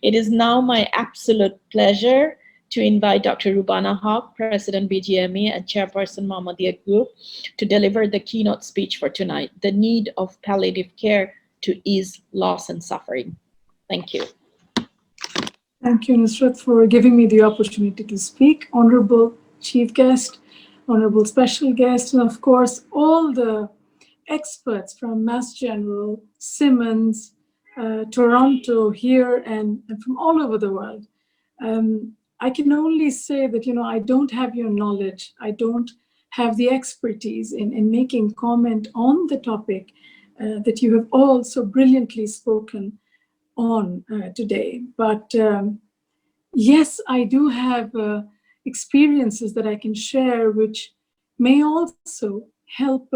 It is now my absolute pleasure to invite Dr. Rubana Haq, President BGME and Chairperson Muhammadiyah Group, to deliver the keynote speech for tonight, The Need of Palliative Care to Ease Loss and Suffering. Thank you. Thank you, Nusrat, for giving me the opportunity to speak. Honorable Chief Guest, Honorable Special Guest, and of course, all the experts from Mass General, Simmons, Toronto here, and from all over the world. I can only say that, I don't have your knowledge. I don't have the expertise in making comment on the topic that you have all so brilliantly spoken on today. But yes, I do have experiences that I can share, which may also help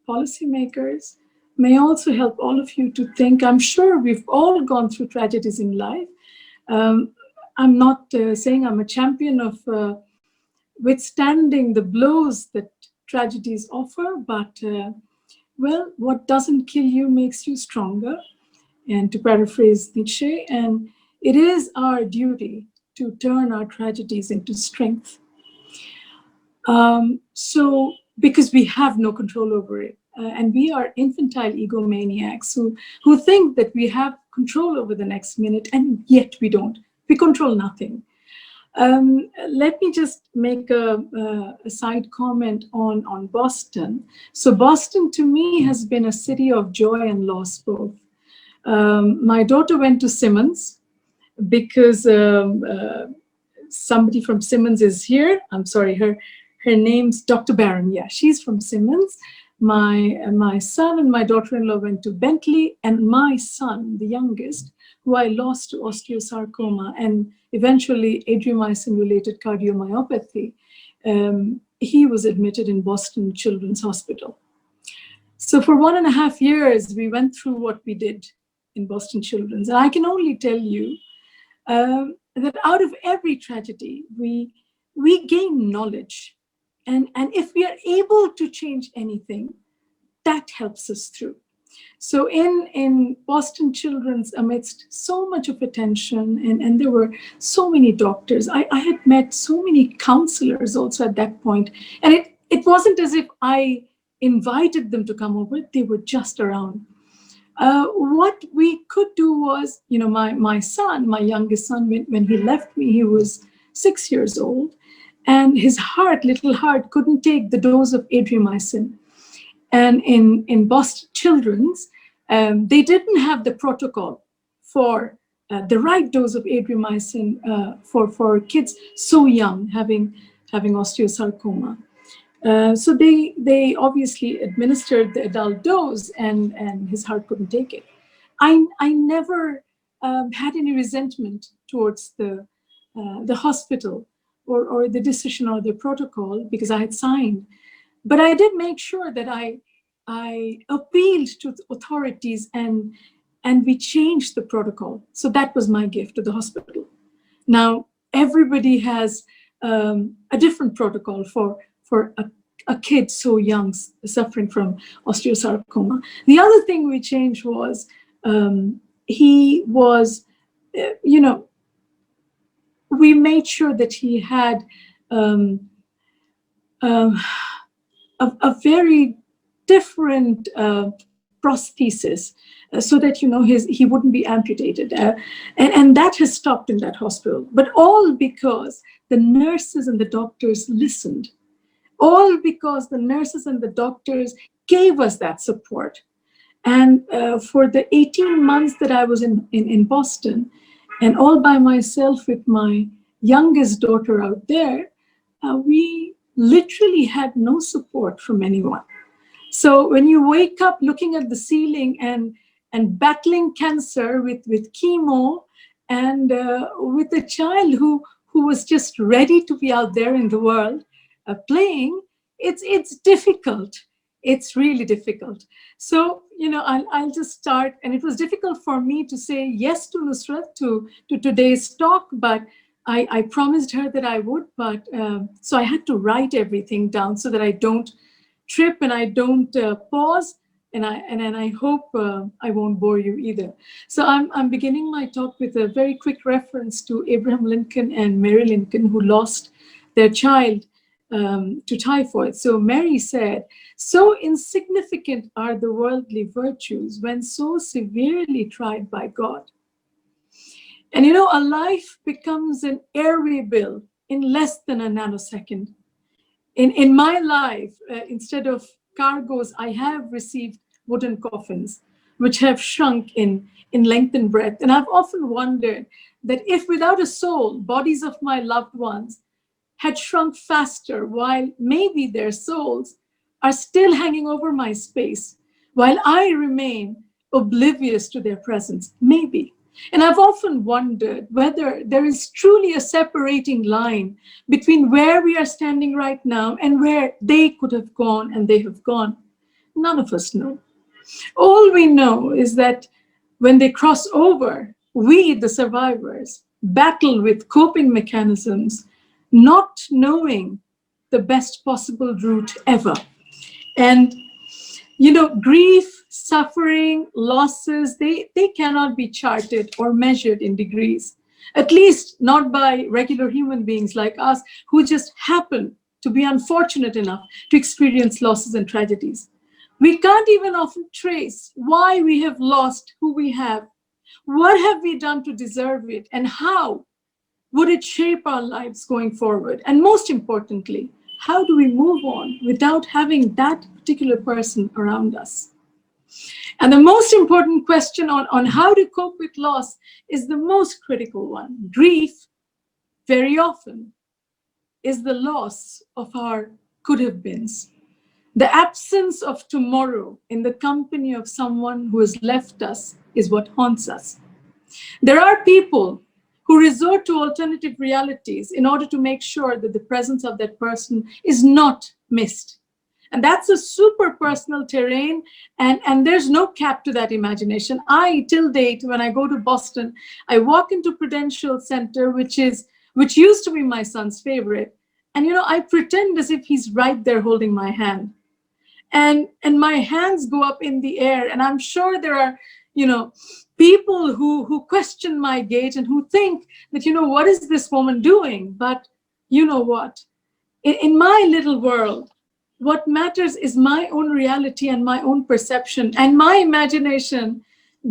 policymakers, may also help all of you to think. I'm sure we've all gone through tragedies in life. I'm not saying I'm a champion of withstanding the blows that tragedies offer, but well, what doesn't kill you makes you stronger. And to paraphrase Nietzsche, and it is our duty to turn our tragedies into strength. So, because we have no control over it. And we are infantile egomaniacs who think that we have control over the next minute, and yet we don't. We control nothing. Let me just make a side comment on Boston. So Boston, to me, has been a city of joy and loss both. My daughter went to Simmons because somebody from Simmons is here. I'm sorry, her name's Dr. Barron. Yeah, she's from Simmons. My son and my daughter-in-law went to Bentley, and my son, the youngest, who I lost to osteosarcoma and eventually adriamycin-related cardiomyopathy, he was admitted in Boston Children's Hospital. So for 1.5 years, we went through what we did in Boston Children's. And I can only tell you that out of every tragedy, we gain knowledge. And if we are able to change anything, that helps us through. So in Boston Children's, amidst so much of attention, and there were so many doctors, I had met so many counselors also at that point. And it wasn't as if I invited them to come over, they were just around. What we could do was, my son, my youngest son, when he left me, he was 6 years old, and his little heart, couldn't take the dose of adriamycin. And in Boston Children's, they didn't have the protocol for the right dose of adriamycin for kids so young, having osteosarcoma. So they obviously administered the adult dose, and his heart couldn't take it. I never had any resentment towards the hospital or the decision or the protocol, because I had signed. But I did make sure that I appealed to the authorities, and we changed the protocol. So that was my gift to the hospital. Now, everybody has a different protocol for a kid so young suffering from osteosarcoma. The other thing we changed was he was, we made sure that he had a very different prosthesis, so that he wouldn't be amputated, and that has stopped in that hospital. But all because the nurses and the doctors listened, all because the nurses and the doctors gave us that support. And for the 18 months that I was in Boston, and all by myself with my youngest daughter out there, we literally had no support from anyone. So when you wake up looking at the ceiling and battling cancer with chemo, and with a child who was just ready to be out there in the world playing, it's difficult. It's really difficult. So, I'll just start. And it was difficult for me to say yes to Nusrat, to today's talk, but I promised her that I would. But so I had to write everything down so that I don't trip and I don't pause. and I hope I won't bore you either. So I'm beginning my talk with a very quick reference to Abraham Lincoln and Mary Lincoln, who lost their child to typhoid. So Mary said, "So insignificant are the worldly virtues when so severely tried by God." And you know, a life becomes an airway bill in less than a nanosecond. In my life, instead of cargoes, I have received wooden coffins, which have shrunk in length and breadth. And I've often wondered that if without a soul, bodies of my loved ones had shrunk faster, while maybe their souls are still hanging over my space, while I remain oblivious to their presence, maybe. And I've often wondered whether there is truly a separating line between where we are standing right now and where they could have gone and they have gone. None of us know. All we know is that when they cross over, we, the survivors, battle with coping mechanisms, not knowing the best possible route ever. And you know, grief, suffering, losses, they cannot be charted or measured in degrees, at least not by regular human beings like us who just happen to be unfortunate enough to experience losses and tragedies. We can't even often trace why we have lost who we have. What have we done to deserve it? And how would it shape our lives going forward? And most importantly, how do we move on without having that particular person around us? And the most important question on how to cope with loss is the most critical one. Grief, very often, is the loss of our could have beens. The absence of tomorrow in the company of someone who has left us is what haunts us. There are people who resort to alternative realities in order to make sure that the presence of that person is not missed. And that's a super personal terrain, and there's no cap to that imagination. Till date, when I go to Boston, I walk into Prudential Center, which used to be my son's favorite. And you know, I pretend as if he's right there holding my hand. And my hands go up in the air, and I'm sure there are, you know, people who question my gait and who think that, you know, what is this woman doing? But you know what? In my little world, what matters is my own reality and my own perception. And my imagination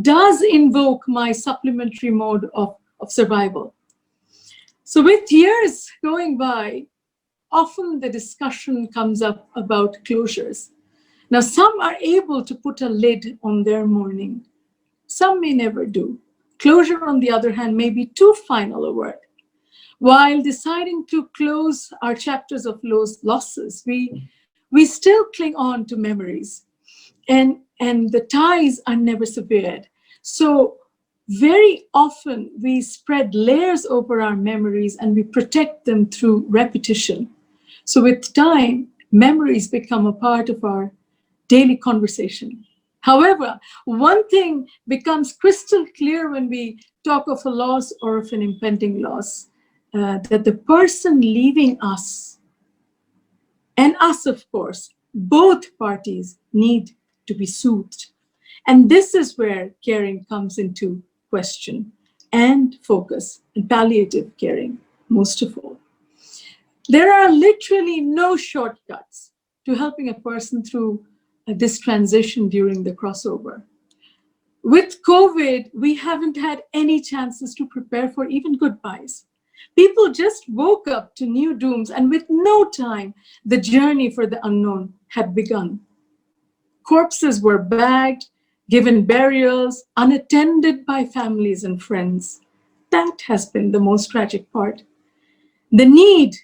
does invoke my supplementary mode of survival. So with years going by, often the discussion comes up about closures. Now, some are able to put a lid on their mourning. Some may never do. Closure, on the other hand, may be too final a word. While deciding to close our chapters of losses, we still cling on to memories, and the ties are never severed. So very often we spread layers over our memories and we protect them through repetition. So with time, memories become a part of our daily conversation. However, one thing becomes crystal clear when we talk of a loss or of an impending loss, that the person leaving us, and us, of course, both parties need to be soothed. And this is where caring comes into question, and focus, and palliative caring, most of all. There are literally no shortcuts to helping a person through this transition during the crossover. With COVID, we haven't had any chances to prepare for even goodbyes. People just woke up to new dooms, and with no time, the journey for the unknown had begun. Corpses were bagged, given burials, unattended by families and friends. That has been the most tragic part. The need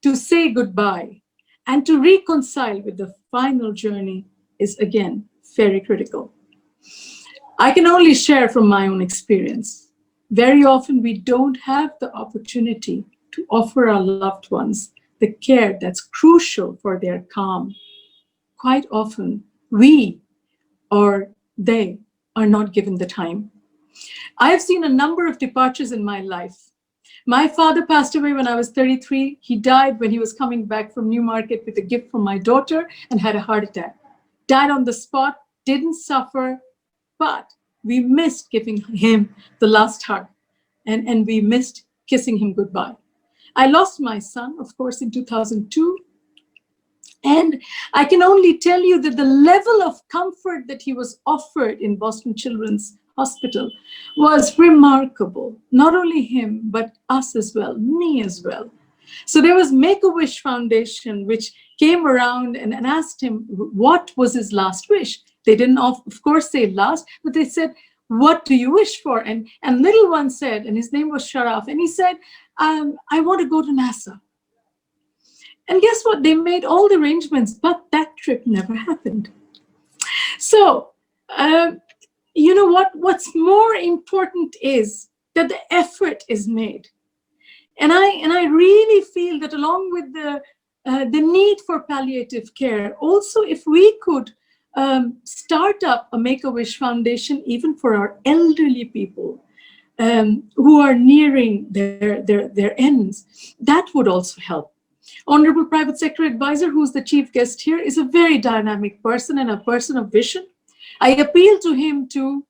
to say goodbye and to reconcile with the final journey is, again, very critical. I can only share from my own experience. Very often we don't have the opportunity to offer our loved ones the care that's crucial for their calm. Quite often, we or they are not given the time. I have seen a number of departures in my life. My father passed away when I was 33. He died when he was coming back from Newmarket with a gift from my daughter and had a heart attack. Died on the spot, didn't suffer, but we missed giving him the last hug, and we missed kissing him goodbye. I lost my son, of course, in 2002. And I can only tell you that the level of comfort that he was offered in Boston Children's Hospital was remarkable. Not only him, but us as well, me as well. So there was Make-A-Wish Foundation, which came around and asked him what was his last wish. They didn't, of course, say last, but they said, what do you wish for? And little one said, and his name was Sharaf, and he said, I want to go to NASA. And guess what? They made all the arrangements, but that trip never happened. So, you know what? What's more important is that the effort is made. And I really feel that along with the need for palliative care, also if we could start up a Make-A-Wish Foundation, even for our elderly people who are nearing their ends, that would also help. Honorable Private Sector Advisor, who's the chief guest here, is a very dynamic person and a person of vision. I appeal to him to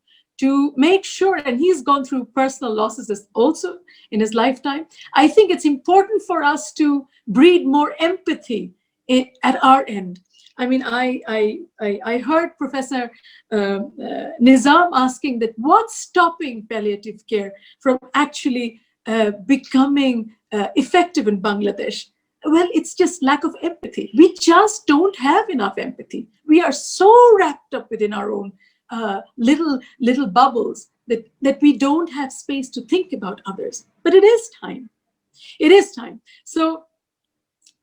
make sure, and he's gone through personal losses also in his lifetime. I think it's important for us to breed more empathy at our end. I mean, I heard Professor Nizam asking that what's stopping palliative care from actually becoming effective in Bangladesh? Well, it's just lack of empathy. We just don't have enough empathy. We are so wrapped up within our own little bubbles that we don't have space to think about others. But it is time. It is time. So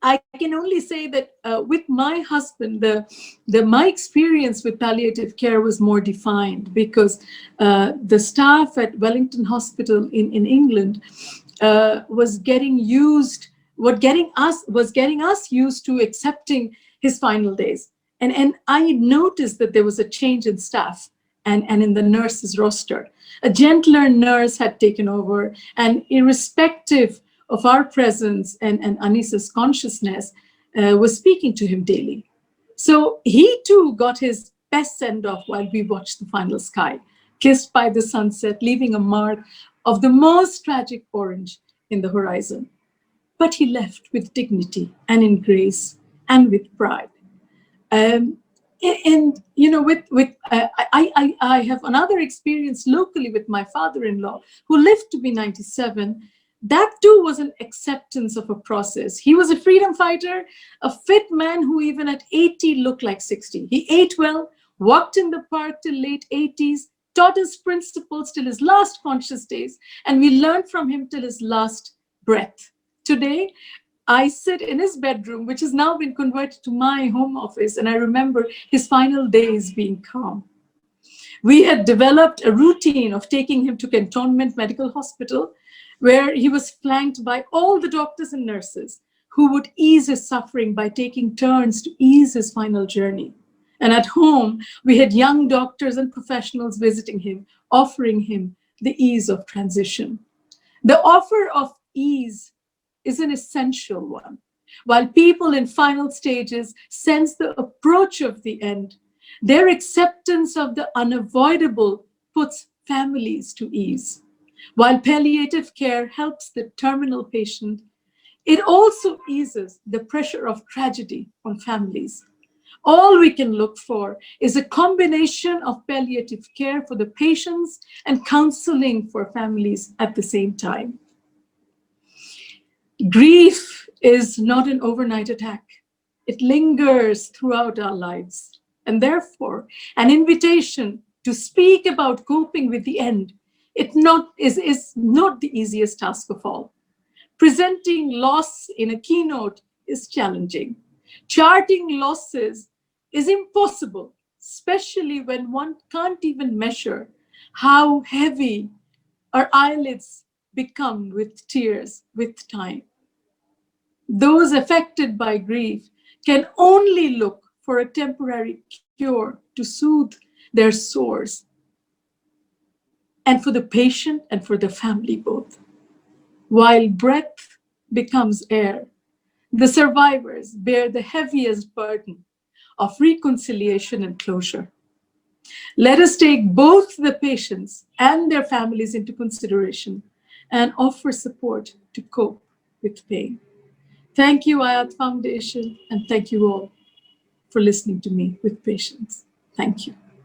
I can only say that with my husband, my experience with palliative care was more defined because the staff at Wellington Hospital in England was getting us used to accepting his final days. And I noticed that there was a change in staff and in the nurses' roster. A gentler nurse had taken over, and irrespective of our presence and Anissa's consciousness, was speaking to him daily. So he too got his best send-off while we watched the final sky, kissed by the sunset, leaving a mark of the most tragic orange in the horizon. But he left with dignity and in grace and with pride. And you know, I have another experience locally with my father-in-law who lived to be 97. That too was an acceptance of a process. He was a freedom fighter, a fit man who even at 80 looked like 60. He ate well, walked in the park till late 80s, taught his principles till his last conscious days, and we learned from him till his last breath. Today, I sit in his bedroom, which has now been converted to my home office, and I remember his final days being calm. We had developed a routine of taking him to Cantonment Medical Hospital, where he was flanked by all the doctors and nurses who would ease his suffering by taking turns to ease his final journey. And at home, we had young doctors and professionals visiting him, offering him the ease of transition. The offer of ease is an essential one. While people in final stages sense the approach of the end, their acceptance of the unavoidable puts families to ease. While palliative care helps the terminal patient, it also eases the pressure of tragedy on families. All we can look for is a combination of palliative care for the patients and counseling for families at the same time. Grief is not an overnight attack. It lingers throughout our lives. And therefore, an invitation to speak about coping with the end is not the easiest task of all. Presenting loss in a keynote is challenging. Charting losses is impossible, especially when one can't even measure how heavy our eyelids become with tears with time. Those affected by grief can only look for a temporary cure to soothe their sores, and for the patient and for the family both. While breath becomes air, the survivors bear the heaviest burden of reconciliation and closure. Let us take both the patients and their families into consideration and offer support to cope with pain. Thank you, Ayat Foundation, and thank you all for listening to me with patience. Thank you.